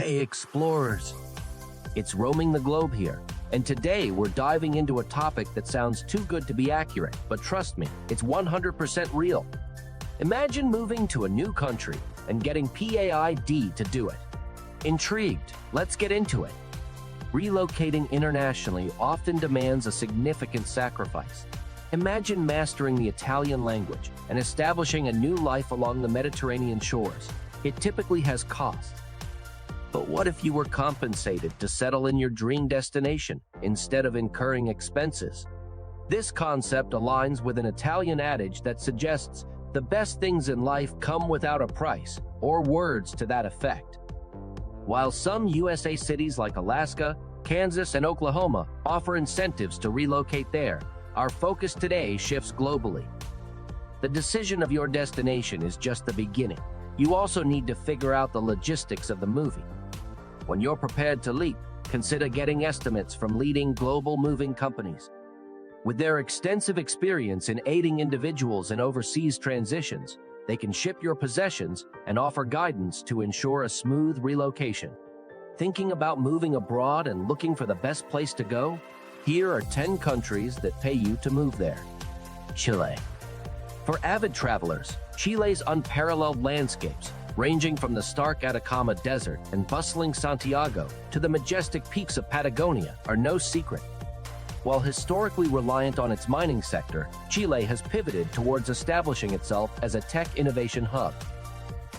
Hey explorers! It's roaming the globe here, and today we're diving into a topic that sounds too good to be accurate, but trust me, it's 100% real. Imagine moving to a new country and getting PAID to do it. Intrigued? Let's get into it. Relocating internationally often demands a significant sacrifice. Imagine mastering the Italian language and establishing a new life along the Mediterranean shores. It typically has costs. But what if you were compensated to settle in your dream destination instead of incurring expenses? This concept aligns with an Italian adage that suggests the best things in life come without a price, or words to that effect. While some USA cities like Alaska, Kansas, and Oklahoma offer incentives to relocate there, our focus today shifts globally. The decision of your destination is just the beginning. You also need to figure out the logistics of the moving. When you're prepared to leap, consider getting estimates from leading global moving companies. With their extensive experience in aiding individuals in overseas transitions, they can ship your possessions and offer guidance to ensure a smooth relocation. Thinking about moving abroad and looking for the best place to go? Here are 10 countries that pay you to move there. Chile. For avid travelers, Chile's unparalleled landscapes, ranging from the stark Atacama Desert and bustling Santiago to the majestic peaks of Patagonia, are no secret. While historically reliant on its mining sector, Chile has pivoted towards establishing itself as a tech innovation hub.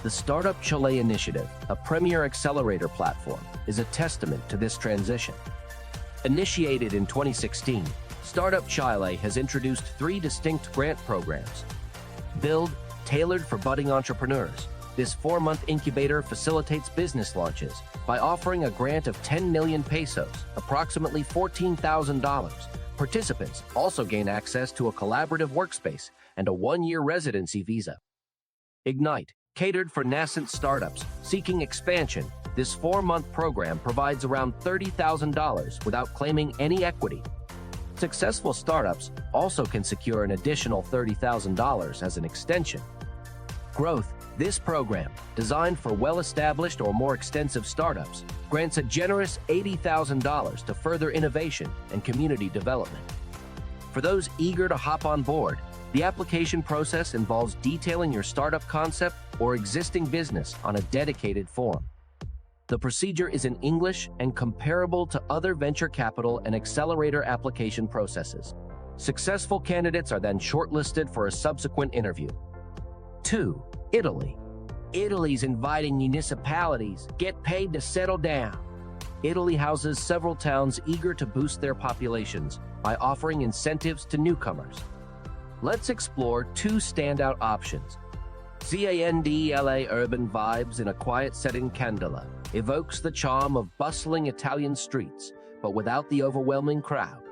The Startup Chile initiative, a premier accelerator platform, is a testament to this transition. Initiated in 2016, Startup Chile has introduced 3 distinct grant programs. Build, tailored for budding entrepreneurs. This 4-month incubator facilitates business launches by offering a grant of 10 million pesos, approximately $14,000. Participants also gain access to a collaborative workspace and a 1-year residency visa. Ignite, catered for nascent startups seeking expansion. This 4-month program provides around $30,000 without claiming any equity. Successful startups also can secure an additional $30,000 as an extension. Growth. This program, designed for well-established or more extensive startups, grants a generous $80,000 to further innovation and community development. For those eager to hop on board, the application process involves detailing your startup concept or existing business on a dedicated form. The procedure is in English and comparable to other venture capital and accelerator application processes. Successful candidates are then shortlisted for a subsequent interview. 2. Italy. Italy's inviting municipalities. Get paid to settle down. Italy houses several towns eager to boost their populations by offering incentives to newcomers. Let's explore 2 standout options. Candela urban vibes in a quiet setting. Candela evokes the charm of bustling Italian streets, but without the overwhelming crowd.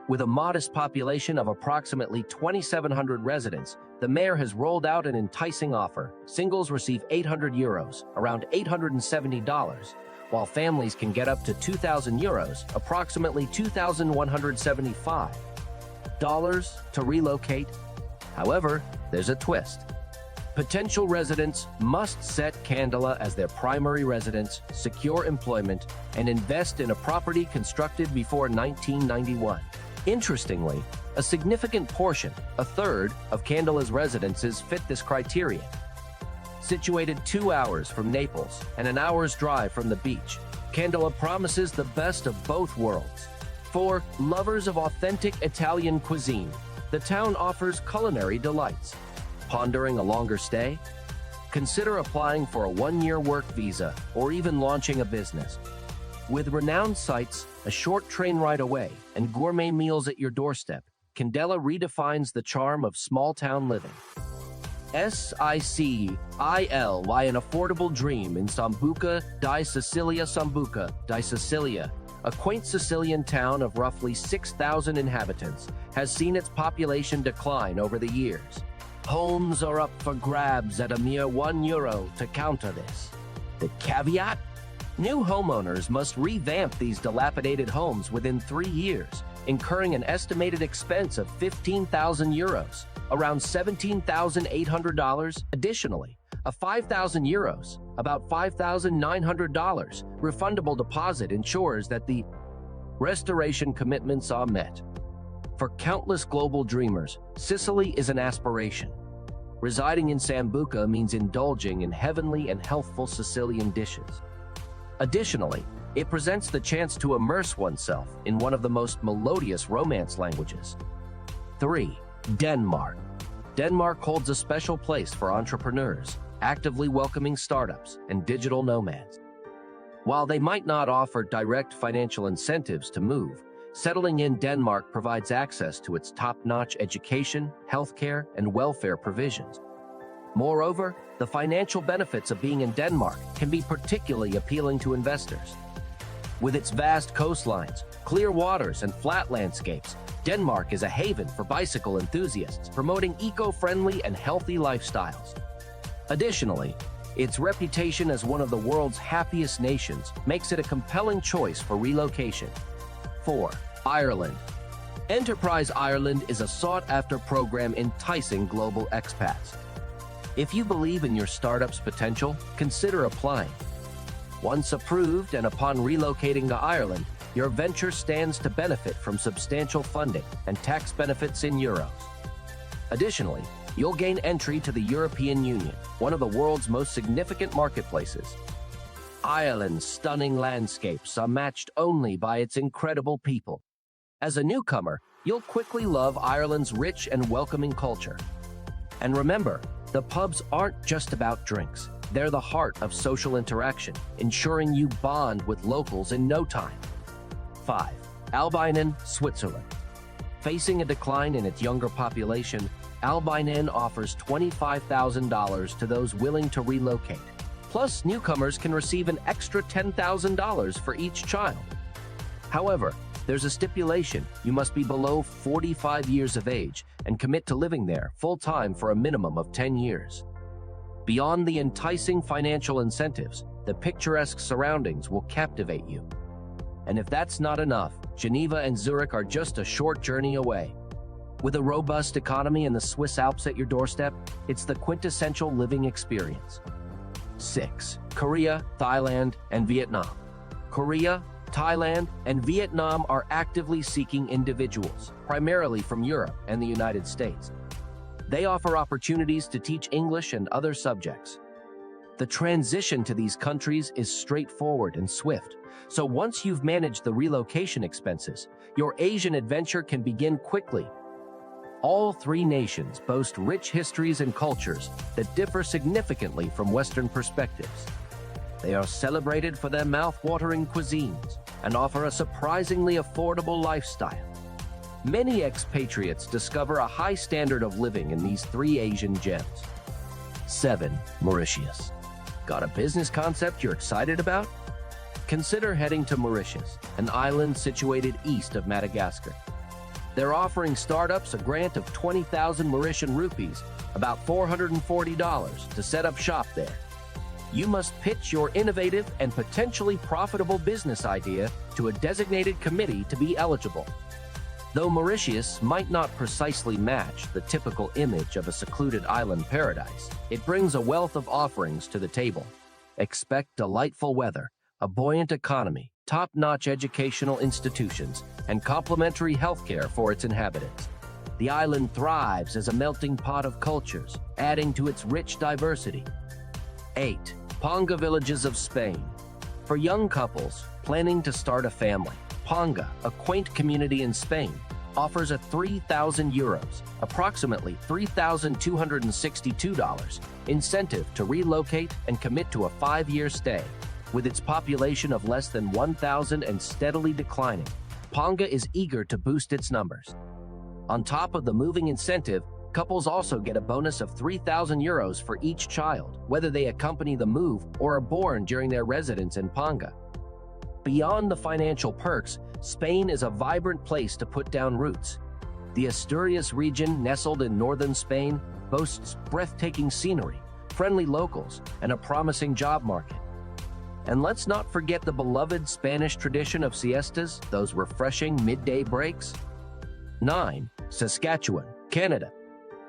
With a modest population of approximately 2,700 residents, the mayor has rolled out an enticing offer. Singles receive €800, around $870, while families can get up to €2,000, approximately $2,175 to relocate. However, there's a twist. Potential residents must set Candela as their primary residence, secure employment, and invest in a property constructed before 1991. Interestingly, a significant portion, a third, of Candela's residences fit this criterion. Situated 2 hours from Naples and an hour's drive from the beach, Candela promises the best of both worlds. For lovers of authentic Italian cuisine, the town offers culinary delights. Pondering a longer stay? Consider applying for a 1-year work visa or even launching a business. With renowned sites, a short train ride away, and gourmet meals at your doorstep, Candela redefines the charm of small-town living. Sicily, an affordable dream in Sambuca di Sicilia. Sambuca di Sicilia, a quaint Sicilian town of roughly 6,000 inhabitants, has seen its population decline over the years. Homes are up for grabs at a mere €1 to counter this. The caveat? New homeowners must revamp these dilapidated homes within 3 years, incurring an estimated expense of €15,000, around $17,800. Additionally, A 5,000 euros, about $5,900, refundable deposit ensures that the restoration commitments are met. For countless global dreamers, Sicily is an aspiration. Residing in Sambuca means indulging in heavenly and healthful Sicilian dishes. Additionally, it presents the chance to immerse oneself in one of the most melodious Romance languages. 3. Denmark. Denmark holds a special place for entrepreneurs, actively welcoming startups and digital nomads. While they might not offer direct financial incentives to move, settling in Denmark provides access to its top-notch education, healthcare, and welfare provisions. Moreover, the financial benefits of being in Denmark can be particularly appealing to investors. With its vast coastlines, clear waters, and flat landscapes, Denmark is a haven for bicycle enthusiasts, promoting eco-friendly and healthy lifestyles. Additionally, its reputation as one of the world's happiest nations makes it a compelling choice for relocation. 4. Ireland. Enterprise Ireland is a sought-after program enticing global expats. If you believe in your startup's potential, consider applying. Once approved and upon relocating to Ireland, your venture stands to benefit from substantial funding and tax benefits in euros. Additionally, you'll gain entry to the European Union, one of the world's most significant marketplaces. Ireland's stunning landscapes are matched only by its incredible people. As a newcomer, you'll quickly love Ireland's rich and welcoming culture. And remember, the pubs aren't just about drinks. They're the heart of social interaction, ensuring you bond with locals in no time. 5. Albion, Switzerland. Facing a decline in its younger population, Albion offers $25,000 to those willing to relocate. Plus, newcomers can receive an extra $10,000 for each child. However, there's a stipulation: you must be below 45 years of age and commit to living there full-time for a minimum of 10 years. Beyond the enticing financial incentives, the picturesque surroundings will captivate you. And if that's not enough, Geneva and Zurich are just a short journey away. With a robust economy and the Swiss Alps at your doorstep, it's the quintessential living experience. 6. Korea, Thailand, and Vietnam. Korea, Thailand, and Vietnam are actively seeking individuals, primarily from Europe and the United States. They offer opportunities to teach English and other subjects. The transition to these countries is straightforward and swift, so once you've managed the relocation expenses, your Asian adventure can begin quickly. All three nations boast rich histories and cultures that differ significantly from Western perspectives. They are celebrated for their mouth-watering cuisines and offer a surprisingly affordable lifestyle. Many expatriates discover a high standard of living in these three Asian gems. 7. Mauritius. Got a business concept you're excited about? Consider heading to Mauritius, an island situated east of Madagascar. They're offering startups a grant of 20,000 Mauritian rupees, about $440, to set up shop there. You must pitch your innovative and potentially profitable business idea to a designated committee to be eligible. Though Mauritius might not precisely match the typical image of a secluded island paradise, it brings a wealth of offerings to the table. Expect delightful weather, a buoyant economy, top-notch educational institutions, and complimentary healthcare for its inhabitants. The island thrives as a melting pot of cultures, adding to its rich diversity. 8. Ponga villages of Spain. For young couples planning to start a family, Ponga, a quaint community in Spain, offers a 3,000 euros, approximately $3,262, incentive to relocate and commit to a 5-year stay. With its population of less than 1,000 and steadily declining, Ponga is eager to boost its numbers. On top of the moving incentive, couples also get a bonus of 3,000 euros for each child, whether they accompany the move or are born during their residence in Ponga. Beyond the financial perks, Spain is a vibrant place to put down roots. The Asturias region, nestled in northern Spain, boasts breathtaking scenery, friendly locals, and a promising job market. And let's not forget the beloved Spanish tradition of siestas, those refreshing midday breaks. 9. Saskatchewan, Canada.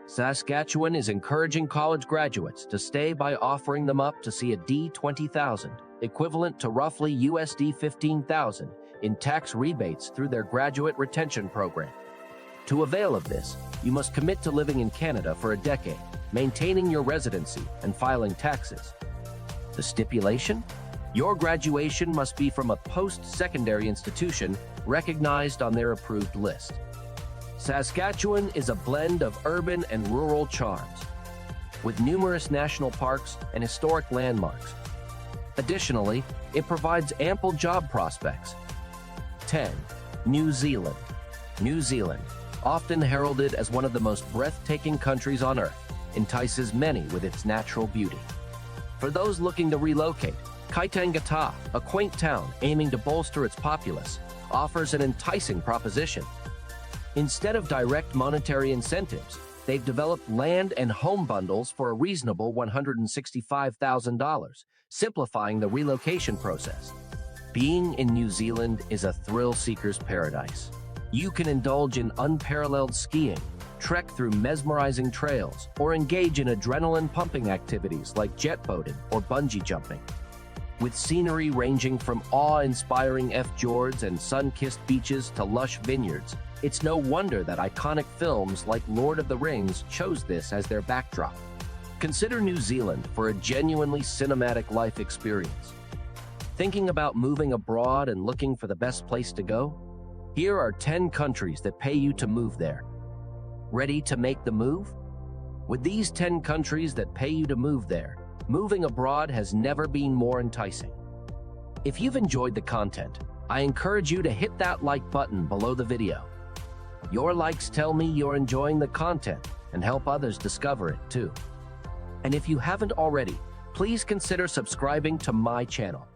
Saskatchewan is encouraging college graduates to stay by offering them up to see a D20,000, equivalent to roughly USD 15,000, in tax rebates through their graduate retention program. To avail of this, you must commit to living in Canada for a decade, maintaining your residency and filing taxes. The stipulation? Your graduation must be from a post-secondary institution recognized on their approved list. Saskatchewan is a blend of urban and rural charms, with numerous national parks and historic landmarks. Additionally, it provides ample job prospects. 10. New Zealand. New Zealand, often heralded as one of the most breathtaking countries on Earth, entices many with its natural beauty. For those looking to relocate, Kaitangata, a quaint town aiming to bolster its populace, offers an enticing proposition. Instead of direct monetary incentives, they've developed land and home bundles for a reasonable $165,000, simplifying the relocation process. Being in New Zealand is a thrill-seeker's paradise. You can indulge in unparalleled skiing, trek through mesmerizing trails, or engage in adrenaline-pumping activities like jet boating or bungee jumping. With scenery ranging from awe-inspiring fjords and sun-kissed beaches to lush vineyards, it's no wonder that iconic films like Lord of the Rings chose this as their backdrop. Consider New Zealand for a genuinely cinematic life experience. Thinking about moving abroad and looking for the best place to go? Here are 10 countries that pay you to move there. Ready to make the move? With these 10 countries that pay you to move there, moving abroad has never been more enticing. If you've enjoyed the content, I encourage you to hit that like button below the video. Your likes tell me you're enjoying the content and help others discover it too. And if you haven't already, please consider subscribing to my channel.